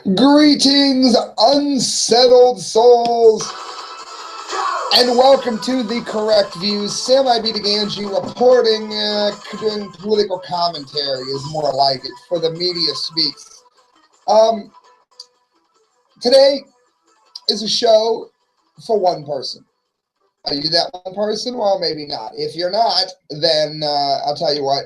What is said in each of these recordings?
Greetings, unsettled souls, and welcome to The Correct Views. Sam I.B. Gangi reporting, doing political commentary is more like it, for the media speaks. Today is a show for one person. Are you that one person? Well, maybe not. If you're not, then I'll tell you what.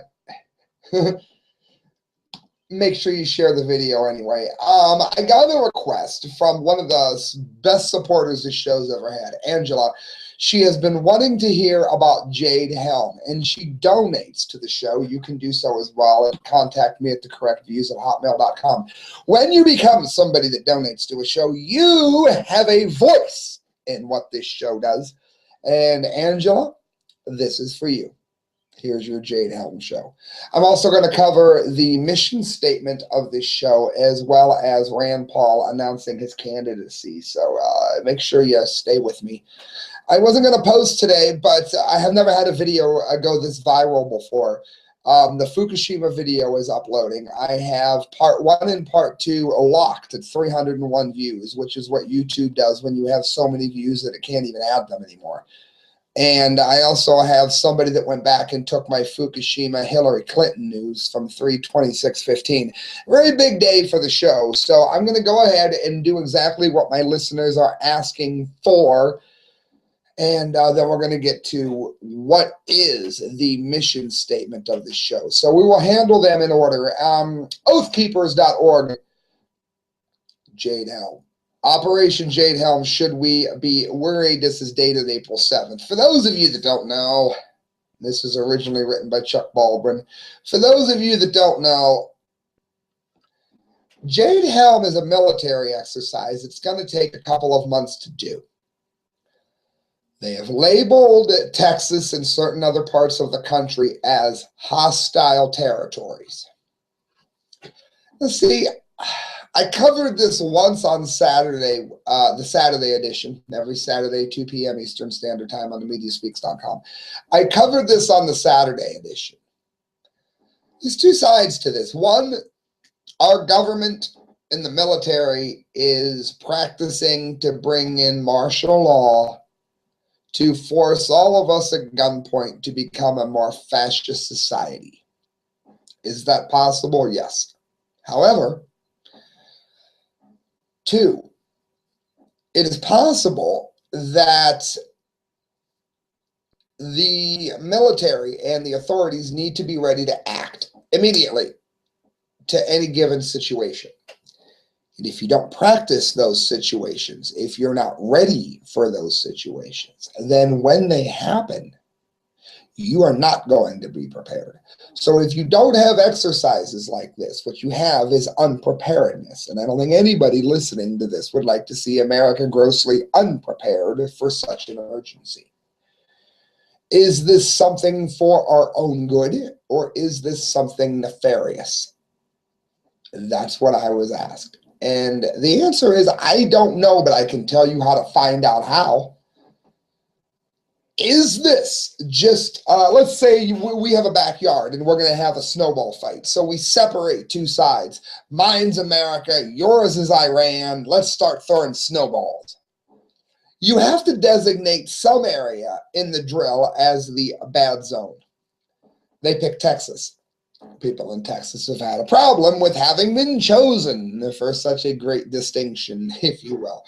Make sure you share the video anyway. I got a request from one of the best supporters this show's ever had, Angela. She has been wanting to hear about Jade Helm, and she donates to the show. You can do so as well and contact me at thecorrectviews@hotmail.com. When you become somebody that donates to a show, you have a voice in what this show does. And Angela, this is for you. Here's your Jade Helm show. I'm also going to cover the mission statement of this show, as well as Rand Paul announcing his candidacy. So make sure you stay with me. I wasn't going to post today, but I have never had a video go this viral before. The Fukushima video is uploading. I have part 1 and part 2 locked at 301 views, which is what YouTube does when you have so many views that it can't even add them anymore. And I also have somebody that went back and took my Fukushima Hillary Clinton news from 3/26/15. Very big day for the show. So I'm going to go ahead and do exactly what my listeners are asking for. And then we're going to get to what is the mission statement of the show. So we will handle them in order. Oathkeepers.org, Jade Helm. Operation Jade Helm, should we be worried? This is dated April 7th. For those of you that don't know, this is originally written by Chuck Baldwin. For those of you that don't know, Jade Helm is a military exercise. It's going to take a couple of months to do. They have labeled Texas and certain other parts of the country as hostile territories. Let's see. I covered this once on Saturday, the Saturday edition, every Saturday, 2 p.m. Eastern Standard Time on themediaspeaks.com. I covered this on the Saturday edition. There's two sides to this. One, our government and the military is practicing to bring in martial law to force all of us at gunpoint to become a more fascist society. Is that possible? Yes. However, two, it is possible that the military and the authorities need to be ready to act immediately to any given situation. And if you don't practice those situations, if you're not ready for those situations, then when they happen, you are not going to be prepared. So if you don't have exercises like this, what you have is unpreparedness. And I don't think anybody listening to this would like to see America grossly unprepared for such an emergency. Is this something for our own good, or is this something nefarious? That's what I was asked. And the answer is, I don't know, but I can tell you how to find out how. Is this just, let's say we have a backyard and we're going to have a snowball fight. So we separate two sides. Mine's America, yours is Iran. Let's start throwing snowballs. You have to designate some area in the drill as the bad zone. They picked Texas. People in Texas have had a problem with having been chosen for such a great distinction, if you will.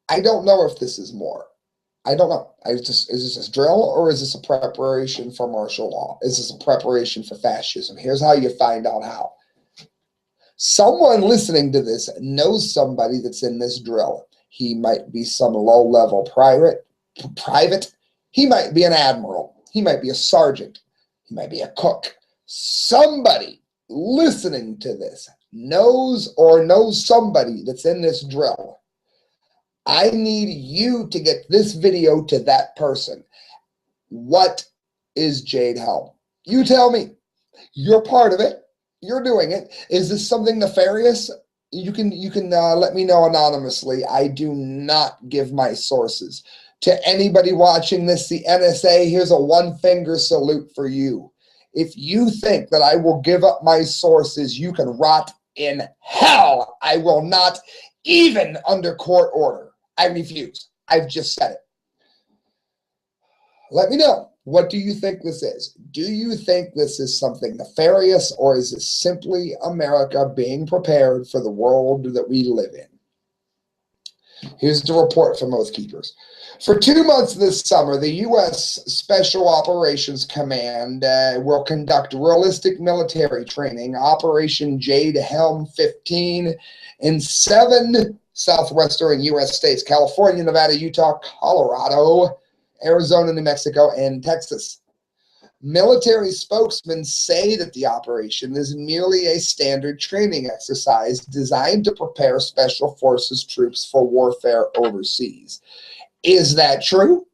I don't know if this is more. I don't know. Is this a drill, or is this a preparation for martial law? Is this a preparation for fascism? Here's how you find out how. Someone listening to this knows somebody that's in this drill. He might be some low-level private. He might be an admiral. He might be a sergeant. He might be a cook. Somebody listening to this knows somebody that's in this drill. I need you to get this video to that person. What is Jade Helm? You tell me. You're part of it. You're doing it. Is this something nefarious? You can let me know anonymously. I do not give my sources. To anybody watching this, the NSA, here's a one-finger salute for you. If you think that I will give up my sources, you can rot in hell. I will not, even under court order. I refuse. I've just said it. Let me know. What do you think this is? Do you think this is something nefarious, or is it simply America being prepared for the world that we live in? Here's the report from Oath Keepers. For 2 months this summer, the U.S. Special Operations Command will conduct realistic military training, Operation Jade Helm 15, in 7 southwestern U.S. states: California, Nevada, Utah, Colorado, Arizona, New Mexico, and Texas. Military spokesmen say that the operation is merely a standard training exercise designed to prepare Special Forces troops for warfare overseas. Is that true?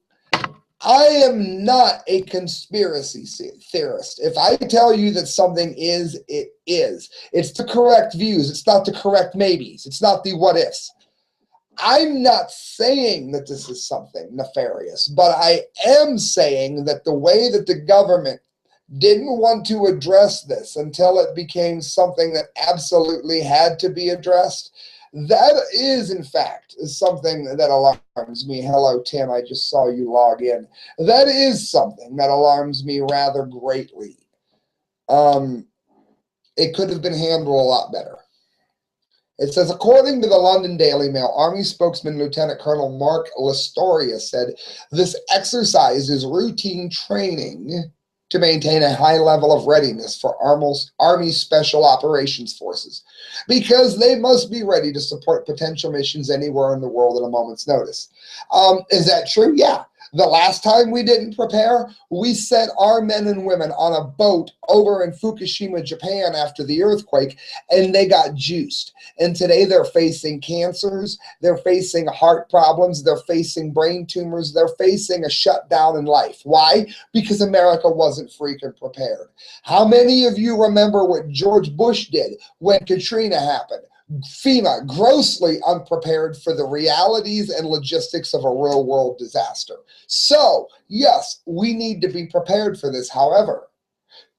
I am not a conspiracy theorist. If I tell you that something is, it is. It's the correct views. It's not the correct maybes. It's not the what ifs. I'm not saying that this is something nefarious, but I am saying that the way that the government didn't want to address this until it became something that absolutely had to be addressed, that is, in fact, something that alarms me. Hello, Tim. I just saw you log in. That is something that alarms me rather greatly. It could have been handled a lot better. It says, according to the London Daily Mail, Army spokesman Lieutenant Colonel Mark Lastoria said this exercise is routine training to maintain a high level of readiness for Army Special Operations Forces, because they must be ready to support potential missions anywhere in the world at a moment's notice. Is that true? Yeah. The last time we didn't prepare, we sent our men and women on a boat over in Fukushima, Japan after the earthquake, and they got juiced. And today they're facing cancers, they're facing heart problems, they're facing brain tumors, they're facing a shutdown in life. Why? Because America wasn't freaking prepared. How many of you remember what George Bush did when Katrina happened? FEMA, grossly unprepared for the realities and logistics of a real world disaster. So, yes, we need to be prepared for this. However,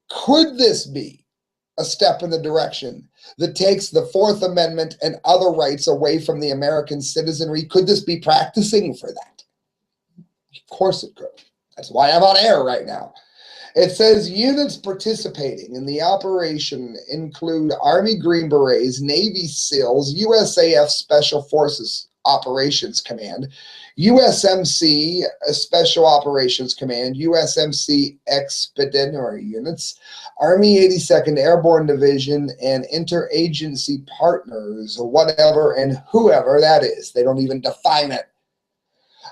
could this be a step in the direction that takes the Fourth Amendment and other rights away from the American citizenry? Could this be practicing for that? Of course it could. That's why I'm on air right now. It says units participating in the operation include Army Green Berets, Navy SEALs, USAF Special Forces Operations Command, USMC Special Operations Command, USMC Expeditionary Units, Army 82nd Airborne Division, and interagency partners, whatever and whoever that is. They don't even define it.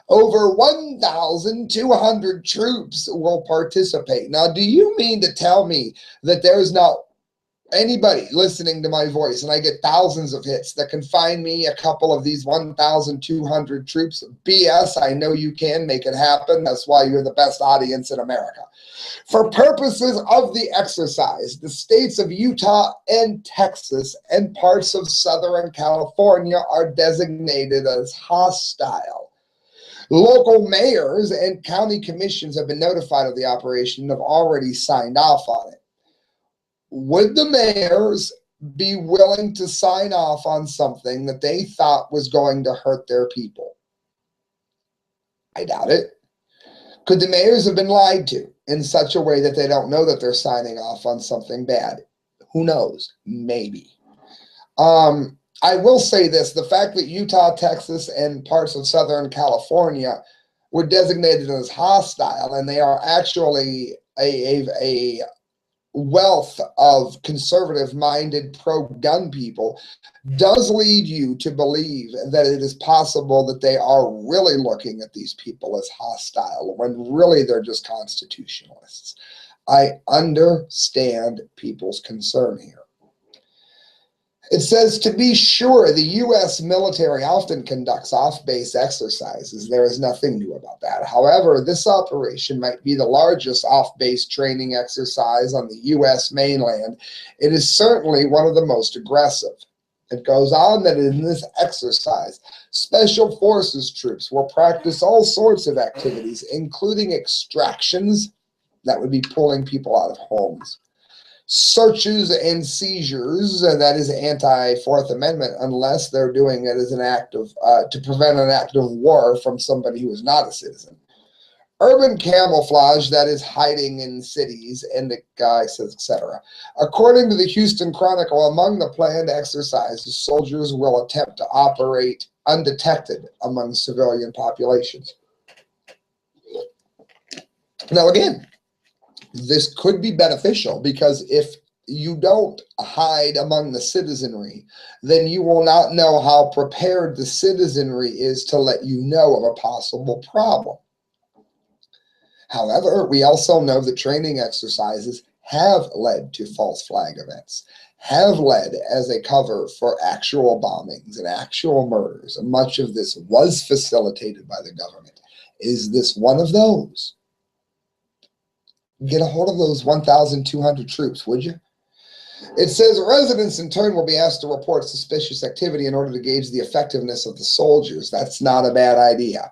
Over 1,200 troops will participate. Now, do you mean to tell me that there's not anybody listening to my voice, and I get thousands of hits, that can find me a couple of these 1,200 troops? BS, I know you can make it happen. That's why you're the best audience in America. For purposes of the exercise, the states of Utah and Texas and parts of Southern California are designated as hostile. Local mayors and county commissions have been notified of the operation and have already signed off on it. Would the mayors be willing to sign off on something that they thought was going to hurt their people? I doubt it. Could the mayors have been lied to in such a way that they don't know that they're signing off on something bad? Who knows? Maybe. I will say this, the fact that Utah, Texas, and parts of Southern California were designated as hostile, and they are actually a wealth of conservative-minded pro-gun people, does lead you to believe that it is possible that they are really looking at these people as hostile, when really they're just constitutionalists. I understand people's concern here. It says, to be sure, the U.S. military often conducts off-base exercises. There is nothing new about that. However, this operation might be the largest off-base training exercise on the U.S. mainland. It is certainly one of the most aggressive. It goes on that in this exercise, Special Forces troops will practice all sorts of activities, including extractions, That would be pulling people out of homes. Searches and seizures, that is anti-Fourth Amendment, unless they're doing it as an act of, to prevent an act of war from somebody who is not a citizen. Urban camouflage, that is hiding in cities, and the guy says, etc. According to the Houston Chronicle, among the planned exercises, soldiers will attempt to operate undetected among civilian populations. Now, again, this could be beneficial because if you don't hide among the citizenry, then you will not know how prepared the citizenry is to let you know of a possible problem. However, we also know that training exercises have led to false flag events, have led as a cover for actual bombings and actual murders, and much of this was facilitated by the government. Is this one of those? Get a hold of those 1,200 troops, would you? It says residents in turn will be asked to report suspicious activity in order to gauge the effectiveness of the soldiers. That's not a bad idea.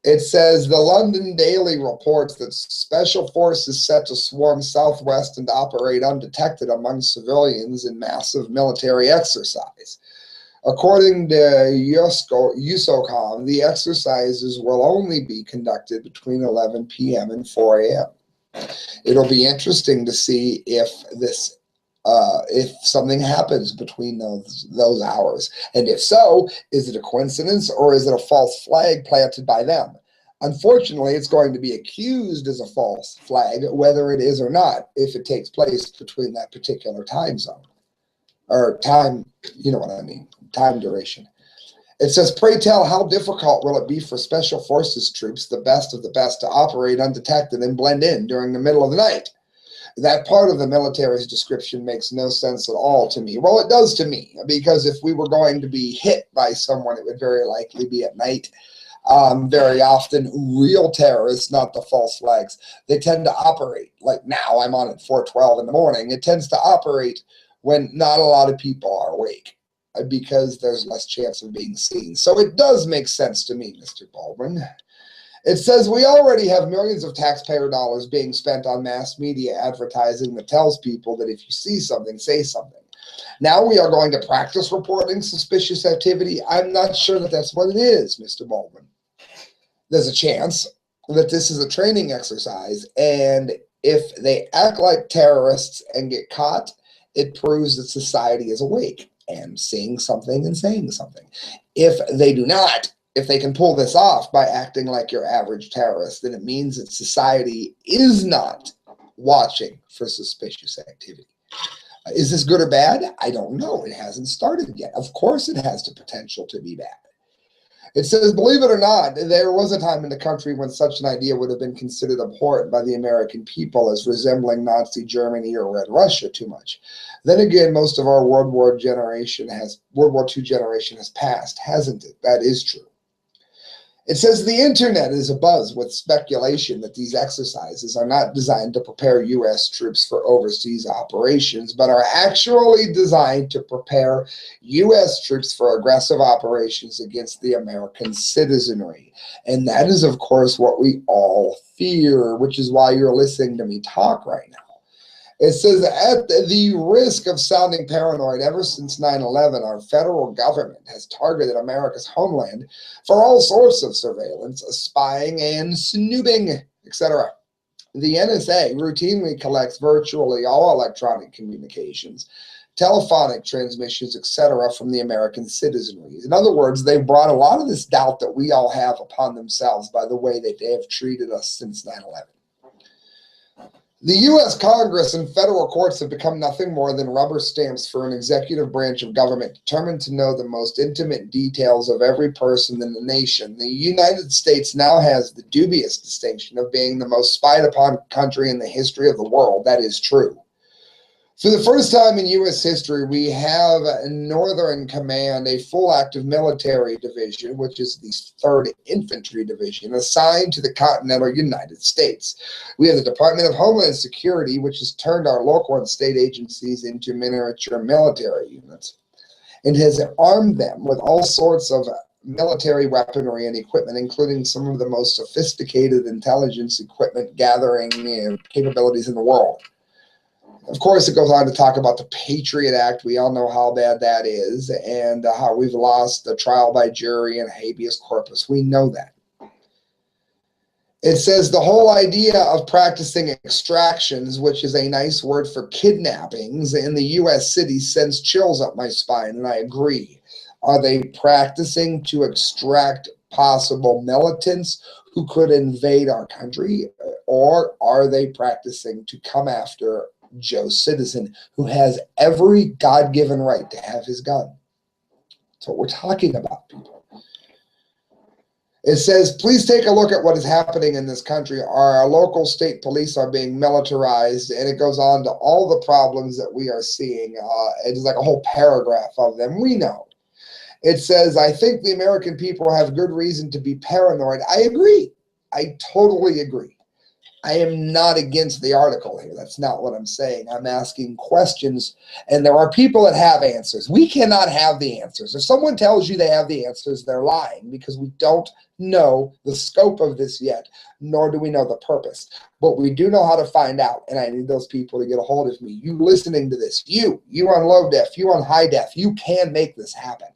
It says the London Daily reports that special forces set to swarm southwest and operate undetected among civilians in massive military exercise. According to USOCOM, the exercises will only be conducted between 11 p.m. and 4 a.m. It'll be interesting to see if something happens between those hours. And if so, is it a coincidence or is it a false flag planted by them? Unfortunately, it's going to be accused as a false flag, whether it is or not, if it takes place between that particular time zone. Or time, you know what I mean, time duration. It says, pray tell, how difficult will it be for Special Forces troops, the best of the best, to operate undetected and blend in during the middle of the night? That part of the military's description makes no sense at all to me. Well, it does to me, because if we were going to be hit by someone, it would very likely be at night. Very often, real terrorists, not the false flags, they tend to operate, like now I'm on at 4:12 in the morning, it tends to operate when not a lot of people are awake, because there's less chance of being seen. So it does make sense to me, Mr. Baldwin. It says we already have millions of taxpayer dollars being spent on mass media advertising that tells people that if you see something, say something. Now we are going to practice reporting suspicious activity. I'm not sure that that's what it is, Mr. Baldwin. There's a chance that this is a training exercise, and if they act like terrorists and get caught, it proves that society is awake and seeing something and saying something. If they do not, if they can pull this off by acting like your average terrorist, then it means that society is not watching for suspicious activity. Is this good or bad? I don't know. It hasn't started yet. Of course it has the potential to be bad. It says, believe it or not, there was a time in the country when such an idea would have been considered abhorrent by the American people as resembling Nazi Germany or Red Russia too much. Then again, most of our World War II generation has passed, hasn't it? That is true. It says the internet is abuzz with speculation that these exercises are not designed to prepare U.S. troops for overseas operations, but are actually designed to prepare U.S. troops for aggressive operations against the American citizenry. And that is, of course, what we all fear, which is why you're listening to me talk right now. It says, at the risk of sounding paranoid, ever since 9/11, our federal government has targeted America's homeland for all sorts of surveillance, spying, and snooping, etc. The NSA routinely collects virtually all electronic communications, telephonic transmissions, etc. from the American citizenry. In other words, they've brought a lot of this doubt that we all have upon themselves by the way that they have treated us since 9/11. The U.S. Congress and federal courts have become nothing more than rubber stamps for an executive branch of government determined to know the most intimate details of every person in the nation. The United States now has the dubious distinction of being the most spied upon country in the history of the world. That is true. For the first time in U.S. history, we have in Northern Command a full active military division, which is the 3rd Infantry Division, assigned to the continental United States. We have the Department of Homeland Security, which has turned our local and state agencies into miniature military units and has armed them with all sorts of military weaponry and equipment, including some of the most sophisticated intelligence equipment gathering capabilities in the world. Of course, it goes on to talk about the Patriot Act. We all know how bad that is, and how we've lost the trial by jury and habeas corpus. We know that. It says the whole idea of practicing extractions, which is a nice word for kidnappings, in the U.S. cities sends chills up my spine, and I agree. Are they practicing to extract possible militants who could invade our country, or are they practicing to come after Joe Citizen, who has every God-given right to have his gun? That's what we're talking about, people. It says, please take a look at what is happening in this country. Our local state police are being militarized, and it goes on to all the problems that we are seeing. It's like a whole paragraph of them. We know. It says, I think the American people have good reason to be paranoid. I agree. I totally agree. I am not against the article here. That's not what I'm saying. I'm asking questions, and there are people that have answers. We cannot have the answers. If someone tells you they have the answers, they're lying, because we don't know the scope of this yet, nor do we know the purpose. But we do know how to find out, and I need those people to get a hold of me. You listening to this, you on low def, you on high def, you can make this happen.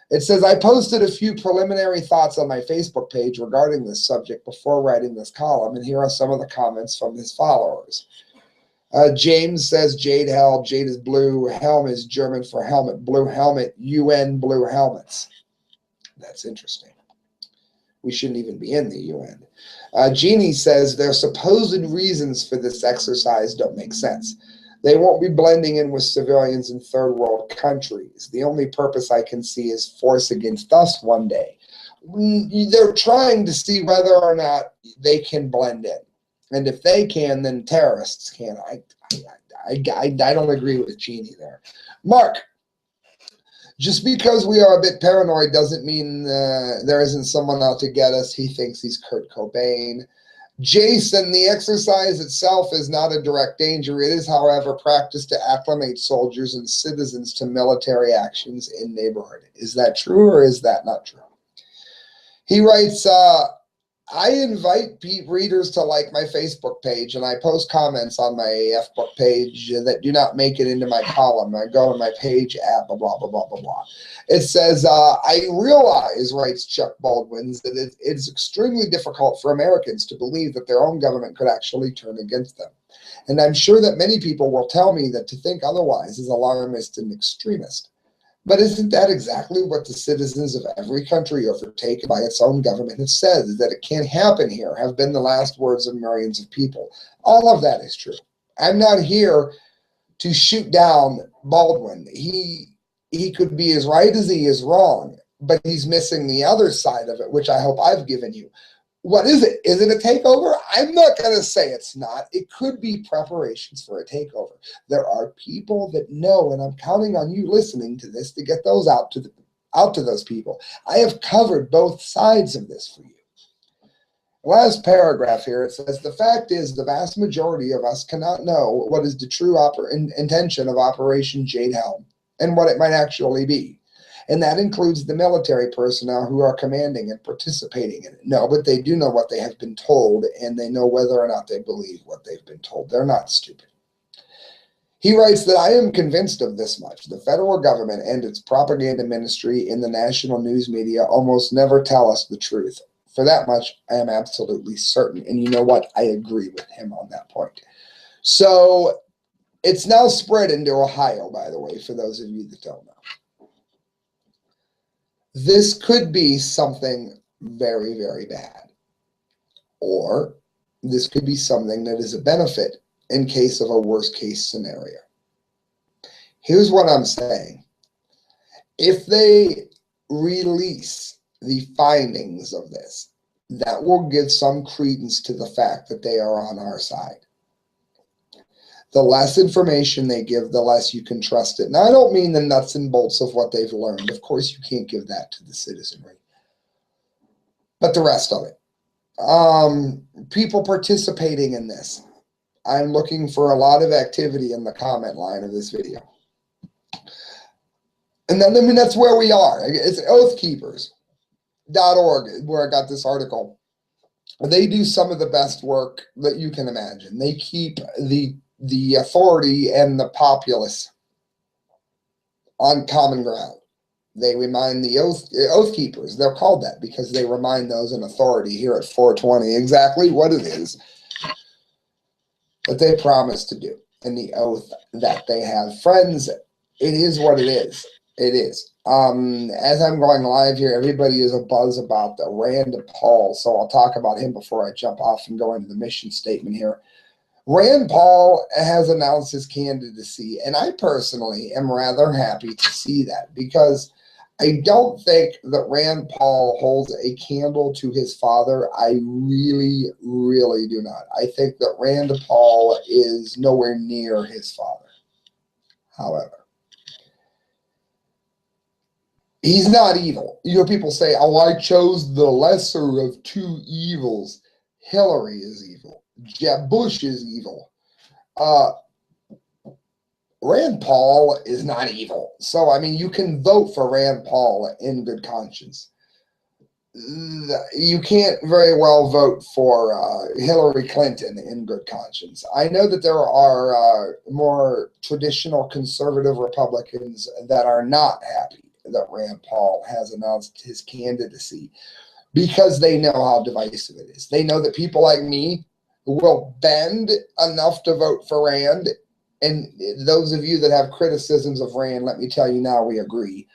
It says, I posted a few preliminary thoughts on my Facebook page regarding this subject before writing this column, and here are some of the comments from his followers. James says, Jade Helm, Jade is blue, Helm is German for helmet, blue helmet, UN blue helmets. That's interesting. We shouldn't even be in the UN. Jeannie says, their supposed reasons for this exercise don't make sense. They won't be blending in with civilians in third world countries. The only purpose I can see is force against us one day. They're trying to see whether or not they can blend in. And if they can, then terrorists can. I don't agree with Jeannie there. Mark, just because we are a bit paranoid doesn't mean there isn't someone out to get us. He thinks he's Kurt Cobain. Jason, the exercise itself is not a direct danger. It is, however, practiced to acclimate soldiers and citizens to military actions in neighborhood. Is that true, or is that not true? He writes, I invite readers to like my Facebook page, and I post comments on my F-book page that do not make it into my column. I go to my page at blah, blah, blah, blah, blah, blah. It says, I realize, writes Chuck Baldwins, that it is extremely difficult for Americans to believe that their own government could actually turn against them. And I'm sure that many people will tell me that to think otherwise is alarmist and extremist. But isn't that exactly what the citizens of every country overtaken by its own government have said? That it can't happen here have been the last words of millions of people. All of that is true. I'm not here to shoot down Baldwin. He could be as right as he is wrong, but he's missing the other side of it, which I hope I've given you. What is it? Is it a takeover? I'm not going to say it's not. It could be preparations for a takeover. There are people that know, and I'm counting on you listening to this to get those out to those people. I have covered both sides of this for you. Last paragraph here, it says, the fact is the vast majority of us cannot know what is the true intention of Operation Jade Helm and what it might actually be. And that includes the military personnel who are commanding and participating in it. No, but they do know what they have been told, and they know whether or not they believe what they've been told. They're not stupid. He writes that I am convinced of this much. The federal government and its propaganda ministry in the national news media almost never tell us the truth. For that much, I am absolutely certain. And you know what? I agree with him on that point. So it's now spread into Ohio, by the way, for those of you that don't know. This could be something very, very bad. Or this could be something that is a benefit in case of a worst case scenario. Here's what I'm saying. If they release the findings of this, that will give some credence to the fact that they are on our side. The less information they give, the less you can trust it. Now, I don't mean the nuts and bolts of what they've learned. Of course, you can't give that to the citizenry. But the rest of it. People participating in this. I'm looking for a lot of activity in the comment line of this video. And then, I mean, that's where we are. It's Oath Keepers. where I got this article. They do some of the best work that you can imagine. They keep the authority and the populace on common ground. They remind the oath keepers. They're called that because they remind those in authority here at 420 exactly what it is that they promised to do and the oath that they have. Friends, it is what it is. It is. As I'm going live here, everybody is abuzz about the Rand Paul, so I'll talk about him before I jump off and go into the mission statement here. Rand Paul has announced his candidacy, and I personally am rather happy to see that because I don't think that Rand Paul holds a candle to his father. I really, really do not. I think that Rand Paul is nowhere near his father. However, he's not evil. You know, people say, oh, I chose the lesser of two evils. Hillary is evil. Jeb Bush is evil. Rand Paul is not evil. So, I mean, you can vote for Rand Paul in good conscience. You can't very well vote for Hillary Clinton in good conscience. I know that there are more traditional conservative Republicans that are not happy that Rand Paul has announced his candidacy because they know how divisive it is. They know that people like me will bend enough to vote for Rand. And those of you that have criticisms of Rand, let me tell you now, we agree.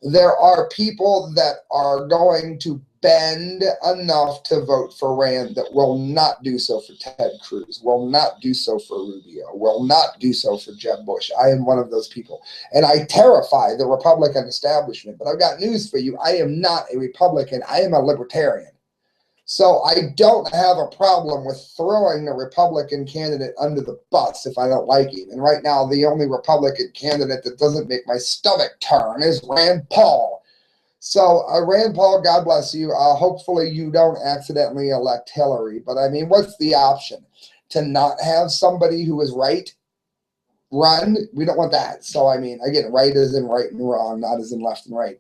There are people that are going to bend enough to vote for Rand that will not do so for Ted Cruz, will not do so for Rubio, will not do so for Jeb Bush. I am one of those people. And I terrify the Republican establishment. But I've got news for you. I am not a Republican. I am a libertarian. So I don't have a problem with throwing the Republican candidate under the bus if I don't like him. And right now, the only Republican candidate that doesn't make my stomach turn is Rand Paul. So Rand Paul, God bless you. Hopefully you don't accidentally elect Hillary. But I mean, what's the option? To not have somebody who is right run? We don't want that. So I mean, again, right as in right and wrong, not as in left and right.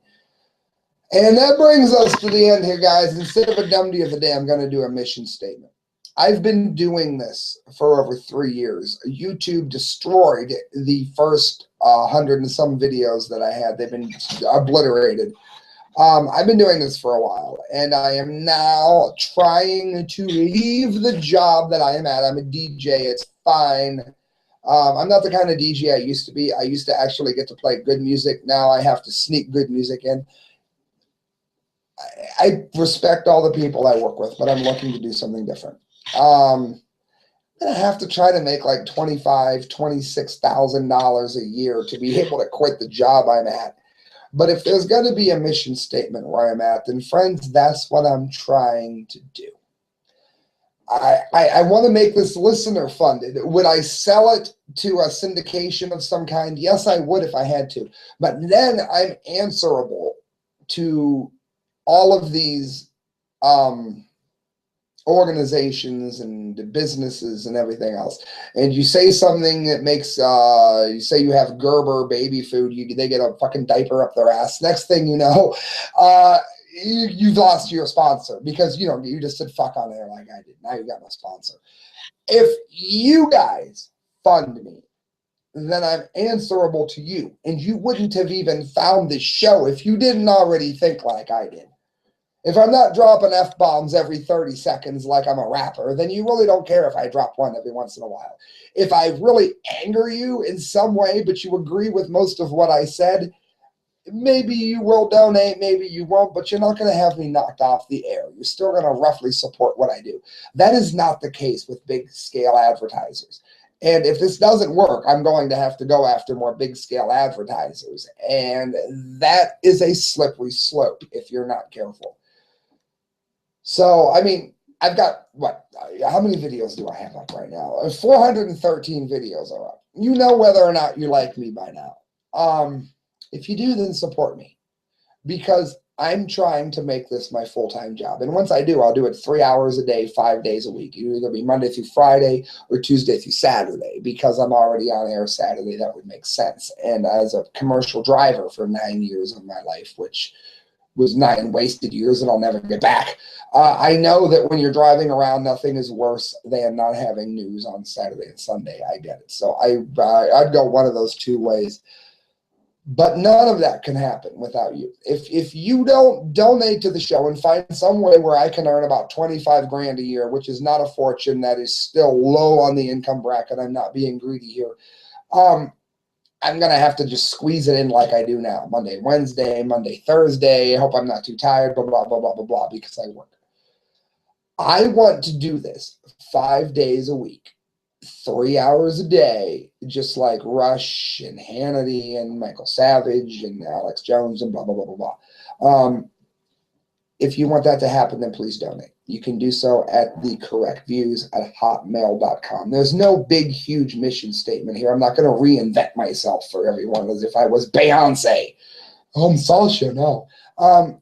And that brings us to the end here, guys. Instead of a dumdy of the day, I'm going to do a mission statement. I've been doing this for over 3 years. YouTube destroyed the first 100 and some videos that I had. They've been obliterated. I've been doing this for a while, and I am now trying to leave the job that I am at. I'm a DJ. It's fine. I'm not the kind of DJ I used to be. I used to actually get to play good music. Now I have to sneak good music in. I respect all the people I work with, but I'm looking to do something different. I'm gonna have to try to make like $25,000, $26,000 a year to be able to quit the job I'm at. But if there's going to be a mission statement where I'm at, then friends, that's what I'm trying to do. I want to make this listener funded. Would I sell it to a syndication of some kind? Yes, I would if I had to. But then I'm answerable to all of these organizations and businesses and everything else. And you say something that makes, you say you have Gerber baby food, they get a fucking diaper up their ass. Next thing you know, you've lost your sponsor because, you know, you just said fuck on air like I did. Now you got my sponsor. If you guys fund me, then I'm answerable to you. And you wouldn't have even found this show if you didn't already think like I did. If I'm not dropping F-bombs every 30 seconds like I'm a rapper, then you really don't care if I drop one every once in a while. If I really anger you in some way, but you agree with most of what I said, maybe you will donate, maybe you won't, but you're not going to have me knocked off the air. You're still going to roughly support what I do. That is not the case with big-scale advertisers. And if this doesn't work, I'm going to have to go after more big-scale advertisers. And that is a slippery slope if you're not careful. So, I mean, I've got, what, how many videos do I have up right now? 413 videos are up. You know whether or not you like me by now. If you do, then support me. Because I'm trying to make this my full-time job. And once I do, I'll do it 3 hours a day, 5 days a week. It'll either be Monday through Friday or Tuesday through Saturday. Because I'm already on air Saturday, that would make sense. And as a commercial driver for 9 years of my life, which was 9 wasted years that I'll never get back. I know that when you're driving around, nothing is worse than not having news on Saturday and Sunday. I get it. So I'd go one of those 2 ways. But none of that can happen without you. If you don't donate to the show and find some way where I can earn about 25 grand a year, which is not a fortune, that is still low on the income bracket. I'm not being greedy here. I'm going to have to just squeeze it in like I do now. Monday, Wednesday, Monday, Thursday. I hope I'm not too tired, blah, blah, blah, blah, blah, blah, because I work. I want to do this 5 days a week. 3 hours a day, just like Rush and Hannity and Michael Savage and Alex Jones and blah, blah, blah, blah, blah. If you want that to happen, then please donate. You can do so at thecorrectviews@hotmail.com. There's no big, huge mission statement here. I'm not going to reinvent myself for everyone as if I was Beyonce. I'm Sasha, no. I'm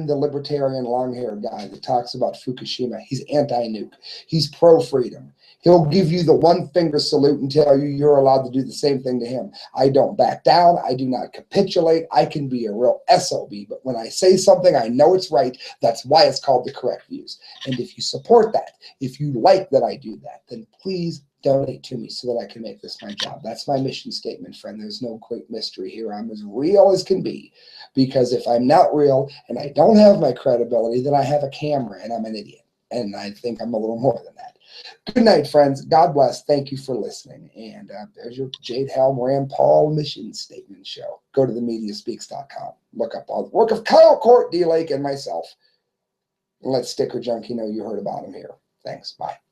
the libertarian long-haired guy that talks about Fukushima. He's anti-nuke. He's pro-freedom. He'll give you the 1-finger salute and tell you you're allowed to do the same thing to him. I don't back down. I do not capitulate. I can be a real SOB, but when I say something, I know it's right. That's why it's called The Correct Views. And if you support that, if you like that I do that, then please donate to me so that I can make this my job. That's my mission statement, friend. There's no great mystery here. I'm as real as can be, because if I'm not real and I don't have my credibility, then I have a camera and I'm an idiot. And I think I'm a little more than that. Good night, friends. God bless. Thank you for listening. And there's your Jade Helm, Rand Paul mission statement show. Go to themediaspeaks.com. Look up all the work of Kyle Court, D. Lake, and myself. And let Sticker Junkie know you heard about him here. Thanks. Bye.